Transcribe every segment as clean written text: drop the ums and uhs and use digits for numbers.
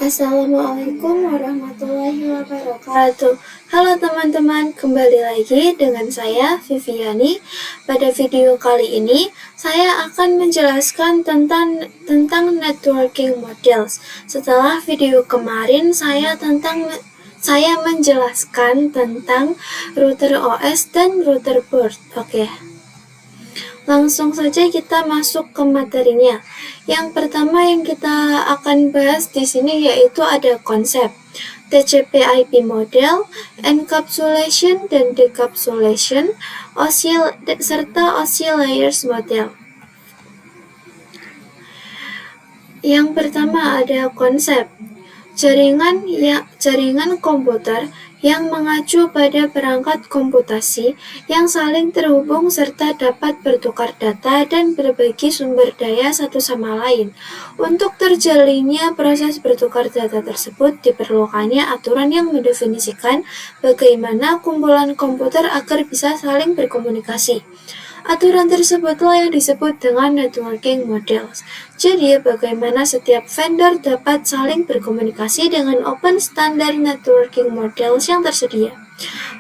Assalamualaikum warahmatullahi wabarakatuh. Halo teman-teman, kembali lagi dengan saya Viviani. Pada video kali ini, saya akan menjelaskan tentang networking models. Setelah video kemarin, saya menjelaskan tentang router OS dan router board. Oke. Langsung saja kita masuk ke materinya. Yang pertama yang kita akan bahas di sini yaitu ada konsep TCP/IP model, encapsulation dan decapsulation, serta OSI layers model. Yang pertama ada konsep jaringan komputer yang mengacu pada perangkat komputasi yang saling terhubung serta dapat bertukar data dan berbagi sumber daya satu sama lain. Untuk terjalinnya proses bertukar data tersebut diperlukannya aturan yang mendefinisikan bagaimana kumpulan komputer agar bisa saling berkomunikasi. Aturan tersebutlah yang disebut dengan networking models. Jadi, bagaimana setiap vendor dapat saling berkomunikasi dengan open standard networking models yang tersedia.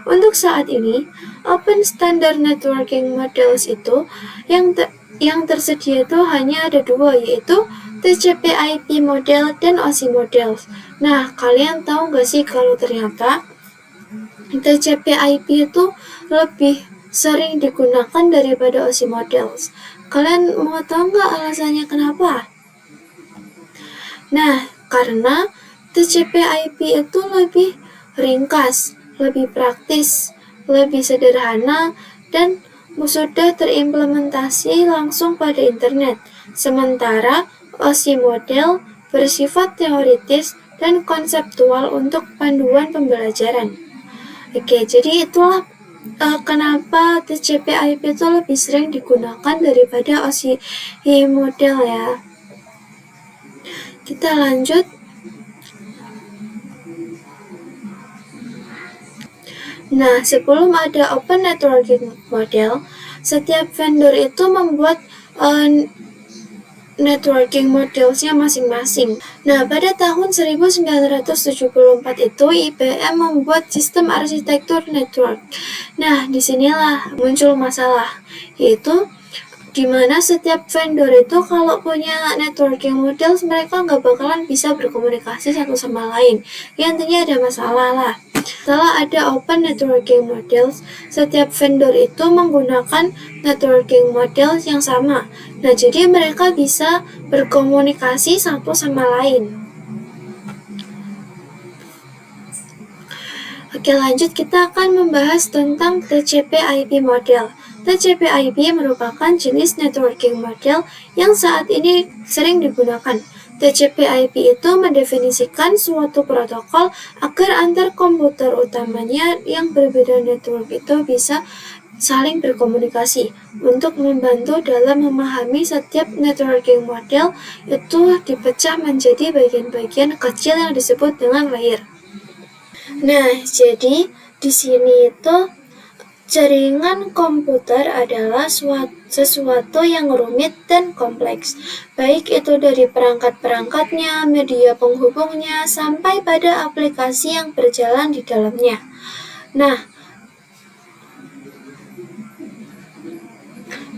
Untuk saat ini, open standard networking models itu yang tersedia itu hanya ada dua, yaitu TCP/IP model dan OSI models. Nah, kalian tahu nggak sih kalau ternyata TCP/IP itu lebih sering digunakan daripada OSI models. Kalian mau tahu nggak alasannya kenapa? Nah, karena TCP/IP itu lebih ringkas, lebih praktis, lebih sederhana, dan sudah terimplementasi langsung pada internet. Sementara OSI model bersifat teoritis dan konseptual untuk panduan pembelajaran. Oke, jadi itulah kenapa TCP/IP itu lebih sering digunakan daripada OSI model ya. Kita lanjut. Nah, sebelum ada open networking model, setiap vendor itu membuat networking modelsnya masing-masing. Nah, pada tahun 1974 itu IBM membuat sistem arsitektur network. Nah, disinilah muncul masalah, yaitu di mana setiap vendor itu kalau punya networking models mereka nggak bakalan bisa berkomunikasi satu sama lain. Ya, intinya ada masalah lah. Setelah ada open networking models, setiap vendor itu menggunakan networking models yang sama. Nah, jadi mereka bisa berkomunikasi satu sama lain. Oke, lanjut kita akan membahas tentang TCP/IP model. TCP/IP merupakan jenis networking model yang saat ini sering digunakan. TCP/IP itu mendefinisikan suatu protokol agar antar komputer utamanya yang berbeda network itu bisa saling berkomunikasi. Untuk membantu dalam memahami setiap networking model itu dipecah menjadi bagian-bagian kecil yang disebut dengan layer. Nah, jadi di sini itu jaringan komputer adalah sesuatu yang rumit dan kompleks, baik itu dari perangkat-perangkatnya, media penghubungnya, sampai pada aplikasi yang berjalan di dalamnya. Nah,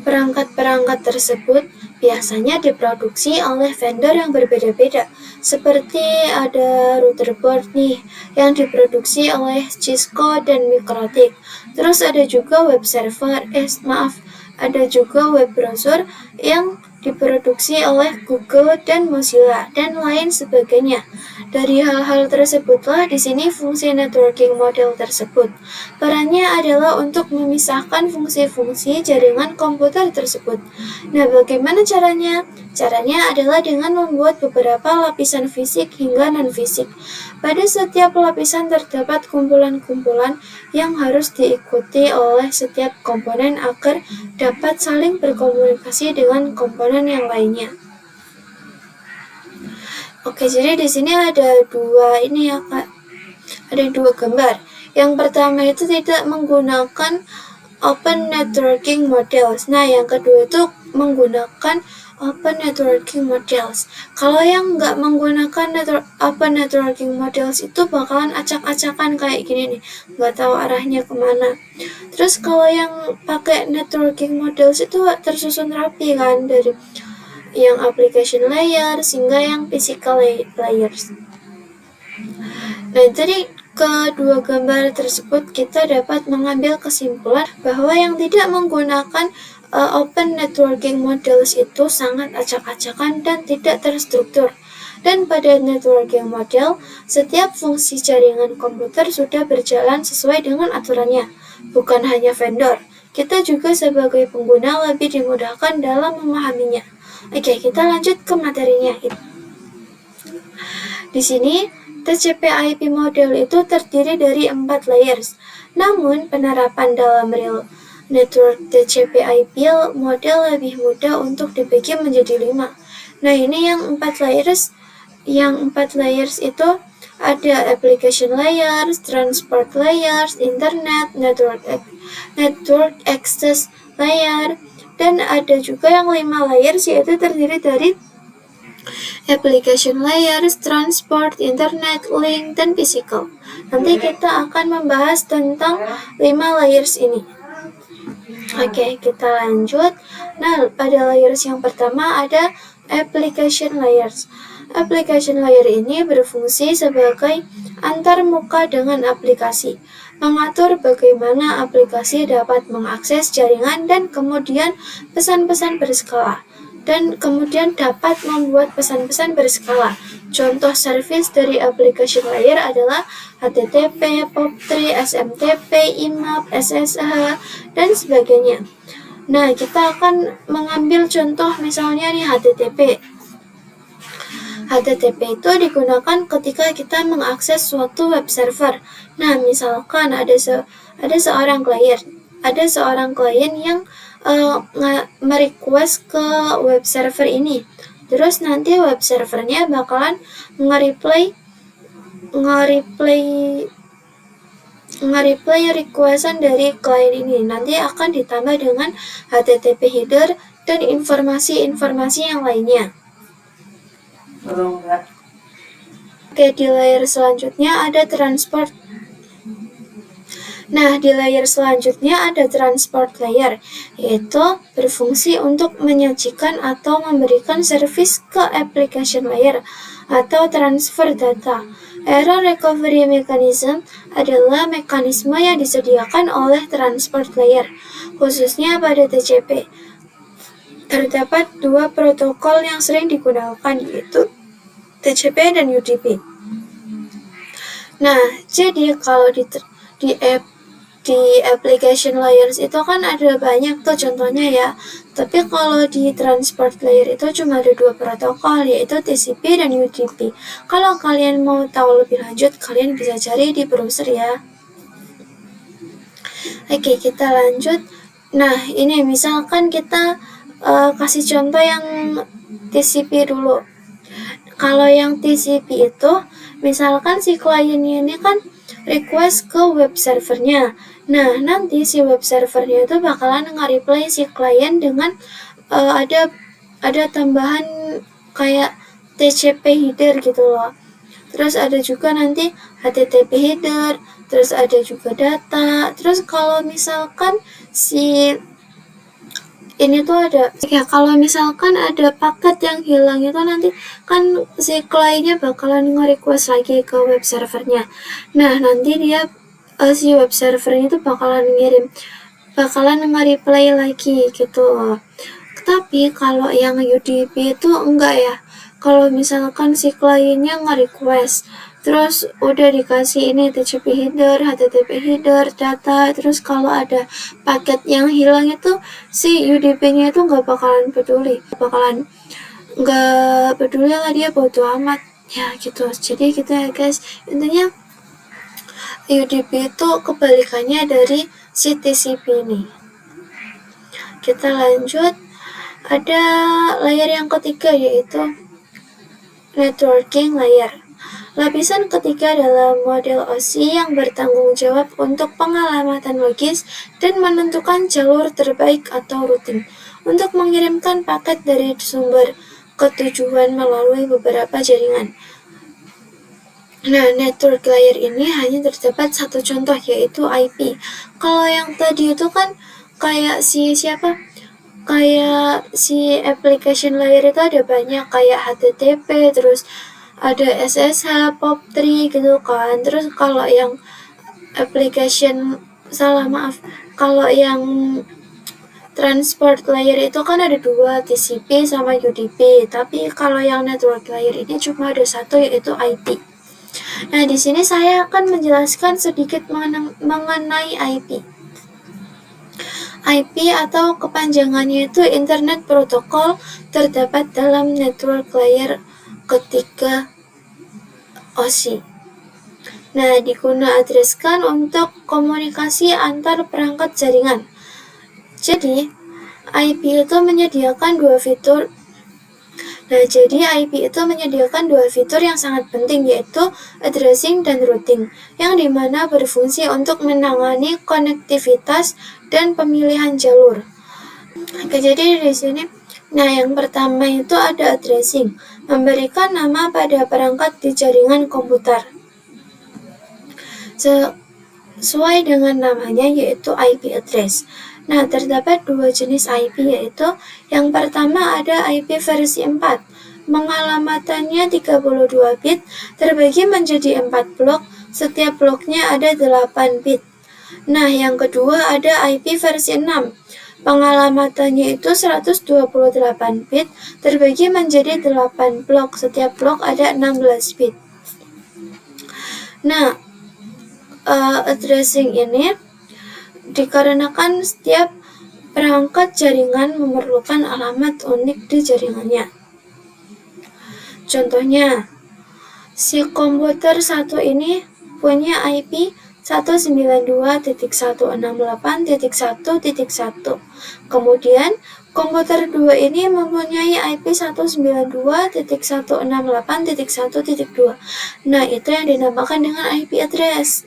perangkat-perangkat tersebut biasanya diproduksi oleh vendor yang berbeda-beda, seperti ada router board nih yang diproduksi oleh Cisco dan Mikrotik. Terus ada juga web server, ada juga web browser yang diproduksi oleh Google dan Mozilla dan lain sebagainya. Dari hal-hal tersebutlah di sini fungsi networking model tersebut. Perannya adalah untuk memisahkan fungsi-fungsi jaringan komputer tersebut. Nah, bagaimana caranya? Caranya adalah dengan membuat beberapa lapisan fisik hingga non-fisik. Pada setiap lapisan terdapat kumpulan-kumpulan yang harus diikuti oleh setiap komponen agar dapat saling berkomunikasi dengan komponen yang lainnya. Oke, jadi di sini ada dua gambar. Yang pertama itu tidak menggunakan open networking models. Nah, yang kedua itu menggunakan Open Networking Models. Kalau yang nggak menggunakan Open Networking Models itu bakalan acak-acakan kayak gini nih, nggak tahu arahnya kemana. Terus kalau yang pakai Networking Models itu tersusun rapi kan, dari yang application layer hingga yang physical layers. Nah, dari kedua gambar tersebut kita dapat mengambil kesimpulan bahwa yang tidak menggunakan Open Networking Models itu sangat acak-acakan dan tidak terstruktur. Dan pada networking model, setiap fungsi jaringan komputer sudah berjalan sesuai dengan aturannya, bukan hanya vendor. Kita juga sebagai pengguna lebih dimudahkan dalam memahaminya. Oke, kita lanjut ke materinya. Di sini, TCP/IP model itu terdiri dari 4 layers. Namun, penerapan dalam real network TCP/IP model lebih mudah untuk dibagi menjadi 5. Nah, ini yang 4 layers. Yang 4 layers itu ada application layers, transport layers, internet, network access layer, dan ada juga yang 5 layers, yaitu terdiri dari application layers, transport, internet, link, dan physical. Nanti kita akan membahas tentang 5 layers ini. Oke, kita lanjut. Nah, pada layers yang pertama ada application layers. Application layer ini berfungsi sebagai antarmuka dengan aplikasi, mengatur bagaimana aplikasi dapat mengakses jaringan dan kemudian pesan-pesan berskala. Dan kemudian dapat membuat pesan-pesan berskala. Contoh service dari application layer adalah HTTP, POP3, SMTP, IMAP, SSH, dan sebagainya. Nah, kita akan mengambil contoh misalnya nih HTTP. HTTP itu digunakan ketika kita mengakses suatu web server. Nah, misalkan ada seorang klien yang merequest ke web server ini. Terus nanti web servernya bakalan nge-reply requestan dari klien ini. Nanti akan ditambah dengan HTTP header dan informasi-informasi yang lainnya. Oke, di layer selanjutnya ada transport. Nah, di layer selanjutnya ada transport layer, yaitu berfungsi untuk menyajikan atau memberikan service ke application layer atau transfer data. Error recovery mechanism adalah mekanisme yang disediakan oleh transport layer, khususnya pada TCP. Terdapat 2 protokol yang sering digunakan, yaitu TCP dan UDP. Nah, jadi kalau di application layers itu kan ada banyak tuh contohnya ya. Tapi kalau di transport layer itu cuma ada 2 protokol, yaitu TCP dan UDP. Kalau kalian mau tahu lebih lanjut, kalian bisa cari di browser ya. Oke, kita lanjut. Nah, ini misalkan kita kasih contoh yang TCP dulu. Kalau yang TCP itu, misalkan si kliennya ini kan request ke web servernya. Nah, nanti si web servernya itu bakalan nge-reply si klien dengan ada tambahan kayak TCP header gitu loh. Terus ada juga nanti HTTP header, terus ada juga data. Terus kalau misalkan ini tuh ada ya, kalau misalkan ada paket yang hilang itu nanti kan si kliennya bakalan nge-request lagi ke web servernya. Nah, nanti dia si web servernya itu bakalan nge-reply lagi gitu. Tapi kalau yang UDP itu enggak ya. Kalau misalkan si kliennya nge-request, terus udah dikasih ini TCP header, HTTP header, data, terus kalau ada paket yang hilang itu si UDP-nya itu nggak peduli lah, dia bodo amat ya gitu. Jadi gitu ya guys, intinya UDP itu kebalikannya dari si TCP ini. Kita lanjut, ada layer yang ketiga yaitu networking layer. Lapisan ketiga dalam model OSI yang bertanggung jawab untuk pengalamatan logis dan menentukan jalur terbaik atau routing. untuk mengirimkan paket dari sumber ke tujuan melalui beberapa jaringan. Nah, network layer ini hanya terdapat satu contoh, yaitu IP. Kalau yang tadi itu kan kayak kayak si application layer itu ada banyak, kayak HTTP, terus ada SSH, POP3 gitu kan. Terus kalau yang kalau yang transport layer itu kan ada dua, TCP sama UDP. Tapi kalau yang network layer ini cuma ada satu, yaitu IP. Nah, di sini saya akan menjelaskan sedikit mengenai IP. IP atau kepanjangannya itu Internet Protocol, terdapat dalam network layer ketiga OSI. Nah, digunakan untuk komunikasi antar perangkat jaringan. Jadi, IP itu menyediakan dua fitur. IP itu menyediakan dua fitur yang sangat penting, yaitu addressing dan routing, yang dimana berfungsi untuk menangani konektivitas dan pemilihan jalur. Oke, jadi di sini, yang pertama itu ada addressing, memberikan nama pada perangkat di jaringan komputer. Sesuai dengan namanya, yaitu IP address. Nah, terdapat dua jenis IP, yaitu yang pertama ada IP versi 4. Pengalamannya 32 bit, terbagi menjadi 4 blok, setiap bloknya ada 8 bit. Nah, yang kedua ada IP versi 6. Pengalamannya itu 128 bit, terbagi menjadi 8 blok, setiap blok ada 16 bit. Nah, addressing ini dikarenakan setiap perangkat jaringan memerlukan alamat unik di jaringannya. Contohnya, si komputer 1 ini punya IP 192.168.1.1. Kemudian, komputer 2 ini mempunyai IP 192.168.1.2. Nah, itu yang dinamakan dengan IP address.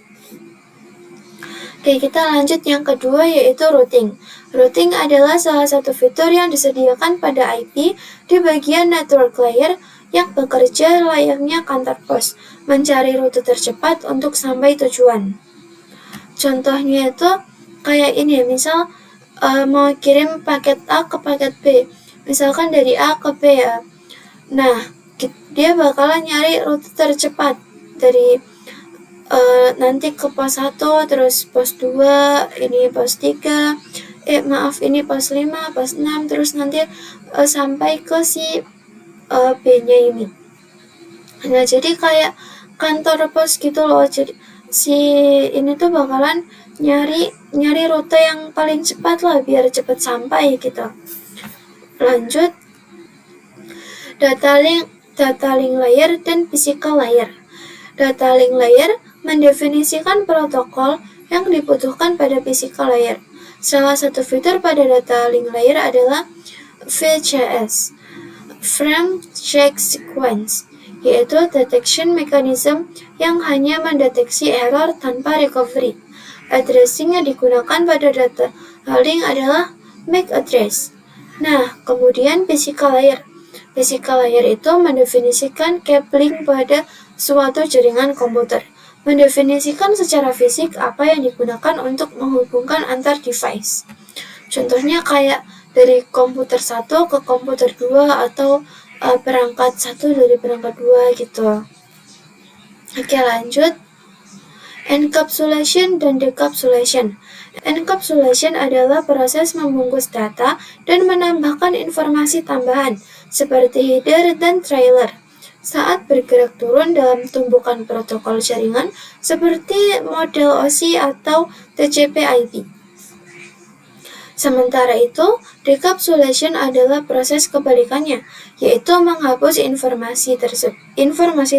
Oke, kita lanjut yang kedua, yaitu routing. Routing adalah salah satu fitur yang disediakan pada IP di bagian network layer yang bekerja layaknya kantor pos, mencari rute tercepat untuk sampai tujuan. Contohnya itu kayak ini, misal mau kirim paket A ke paket B, misalkan dari A ke B ya. Nah, dia bakalan nyari rute tercepat dari nanti ke pos 1, terus pos 2, ini pos 3, ini pos 5, pos 6, terus nanti sampai ke si B-nya ini. Nah, jadi kayak kantor pos gitu loh. Jadi si ini tuh bakalan nyari rute yang paling cepat lah, biar cepat sampai gitu. Lanjut, data link layer dan physical layer. Data link layer mendefinisikan protokol yang dibutuhkan pada physical layer. Salah satu fitur pada data link layer adalah VCS, Frame Check Sequence, yaitu detection mechanism yang hanya mendeteksi error tanpa recovery. Addressing yang digunakan pada data link adalah MAC address. Nah, kemudian physical layer. Physical layer itu mendefinisikan cabling pada suatu jaringan komputer, mendefinisikan secara fisik apa yang digunakan untuk menghubungkan antar device. Contohnya kayak dari komputer 1 ke komputer 2 atau perangkat 1 dari perangkat 2 gitu. Oke, lanjut. Encapsulation dan decapsulation. Encapsulation adalah proses membungkus data dan menambahkan informasi tambahan seperti header dan trailer saat bergerak turun dalam tumpukan protokol jaringan seperti model OSI atau TCP/IP. Sementara itu, decapsulation adalah proses kebalikannya, yaitu menghapus informasi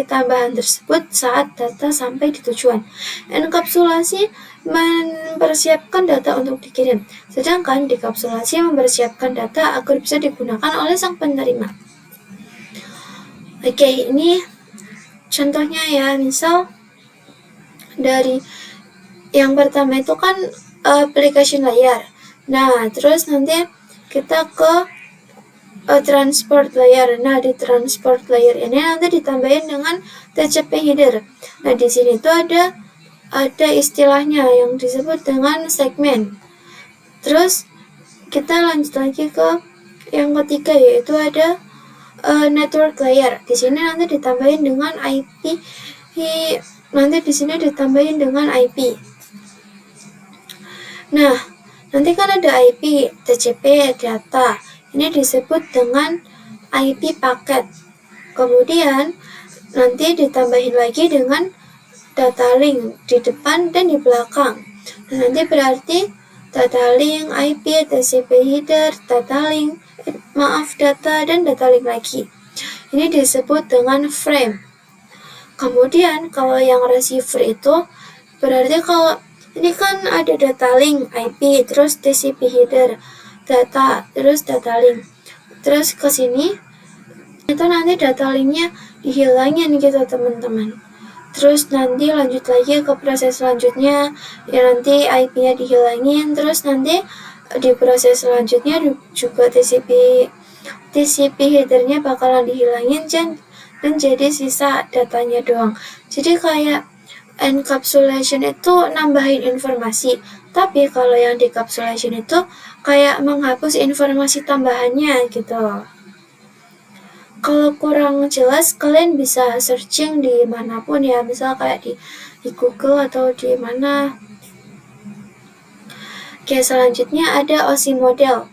tambahan tersebut saat data sampai di tujuan. Enkapsulasi mempersiapkan data untuk dikirim, sedangkan dekapsulasi mempersiapkan data agar bisa digunakan oleh sang penerima. Oke, ini contohnya ya, misal dari yang pertama itu kan application layer. Nah, terus nanti kita ke transport layer. Nah, di transport layer ini nanti ditambahin dengan TCP header. Nah, di sini tuh ada istilahnya yang disebut dengan segmen. Terus kita lanjut lagi ke yang ketiga, yaitu ada network layer. Di sini nanti ditambahin dengan IP. Nanti di sini ditambahin dengan IP. Nah, nanti kan ada IP, TCP, data. Ini disebut dengan IP paket. Kemudian nanti ditambahin lagi dengan data link di depan dan di belakang. Nah, nanti berarti data link, IP, TCP header, data link, data dan data link lagi. Ini disebut dengan frame. Kemudian kalau yang receiver itu berarti kalau ini kan ada data link, IP, terus TCP header, data, terus data link. Terus ke sini itu nanti data linknya dihilangin gitu teman-teman. Terus nanti lanjut lagi ke proses selanjutnya, ya nanti IP-nya dihilangin. Terus nanti di proses selanjutnya juga TCP headernya bakalan dihilangin dan jadi sisa datanya doang. Jadi kayak encapsulation itu nambahin informasi, tapi kalau yang decapsulation itu kayak menghapus informasi tambahannya gitu. Kalau kurang jelas, kalian bisa searching di manapun ya, misal kayak di Google atau di mana. Oke, selanjutnya ada OSI model.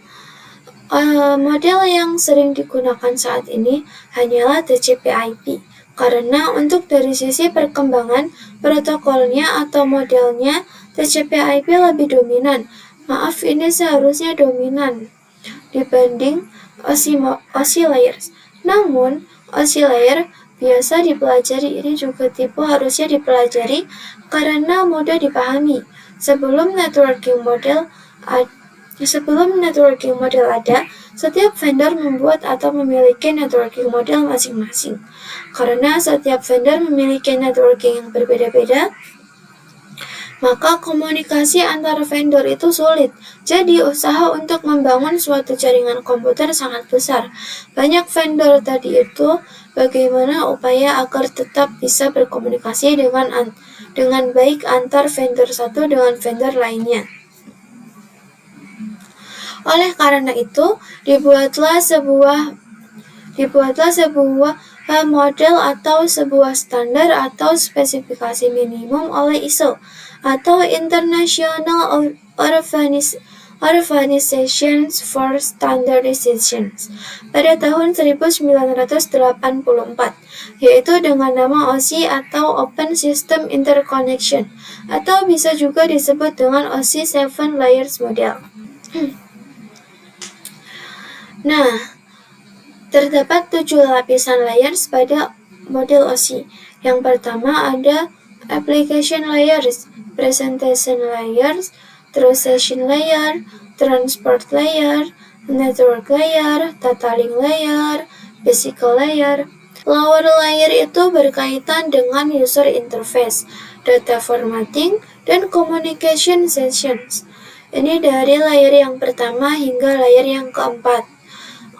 Model yang sering digunakan saat ini hanyalah TCP/IP, karena untuk dari sisi perkembangan protokolnya atau modelnya, TCP/IP lebih dominan. Maaf, ini seharusnya dominan dibanding OSI layers. Namun, OSI layer biasa dipelajari, ini juga tipe harusnya dipelajari karena mudah dipahami. Sebelum networking model ada, setiap vendor membuat atau memiliki networking model masing-masing. Karena setiap vendor memiliki networking yang berbeda-beda, maka komunikasi antara vendor itu sulit. Jadi usaha untuk membangun suatu jaringan komputer sangat besar. Banyak vendor tadi itu bagaimana upaya agar tetap bisa berkomunikasi dengan baik antar vendor satu dengan vendor lainnya. Oleh karena itu, dibuatlah sebuah model atau sebuah standar atau spesifikasi minimum oleh ISO atau International Organization for Standardization pada tahun 1984, yaitu dengan nama OSI atau Open System Interconnection, atau bisa juga disebut dengan OSI 7 Layers Model. Nah, terdapat 7 lapisan layers pada model OSI. Yang pertama ada application layers, presentation layers, terus session layer, transport layer, network layer, data link layer, physical layer. Lower layer itu berkaitan dengan user interface, data formatting, dan communication sessions. Ini dari layer yang pertama hingga layer yang keempat.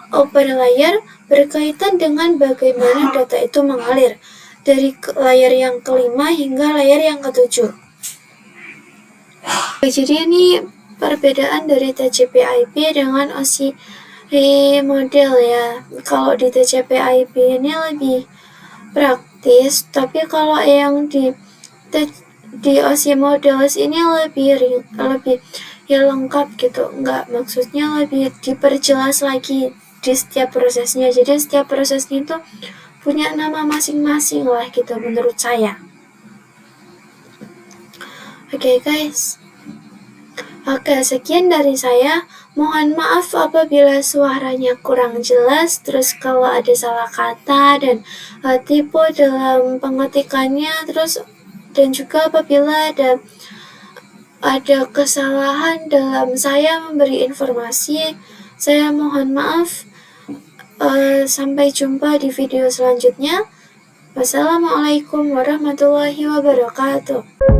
Upper layer berkaitan dengan bagaimana data itu mengalir dari layer yang kelima hingga layer yang ketujuh. Jadi ini perbedaan dari TCP/IP dengan OSI model ya. Kalau di TCP/IP ini lebih praktis, tapi kalau yang di OSI models ini lebih ya lengkap gitu. Enggak, maksudnya lebih diperjelas lagi di setiap prosesnya. Jadi setiap prosesnya itu punya nama masing-masing lah gitu menurut saya. Oke guys. Oke, sekian dari saya. Mohon maaf apabila suaranya kurang jelas, terus kalau ada salah kata dan tipe dalam pengetikannya, dan juga apabila ada kesalahan dalam saya memberi informasi, saya mohon maaf. Sampai jumpa di video selanjutnya. Wassalamualaikum warahmatullahi wabarakatuh.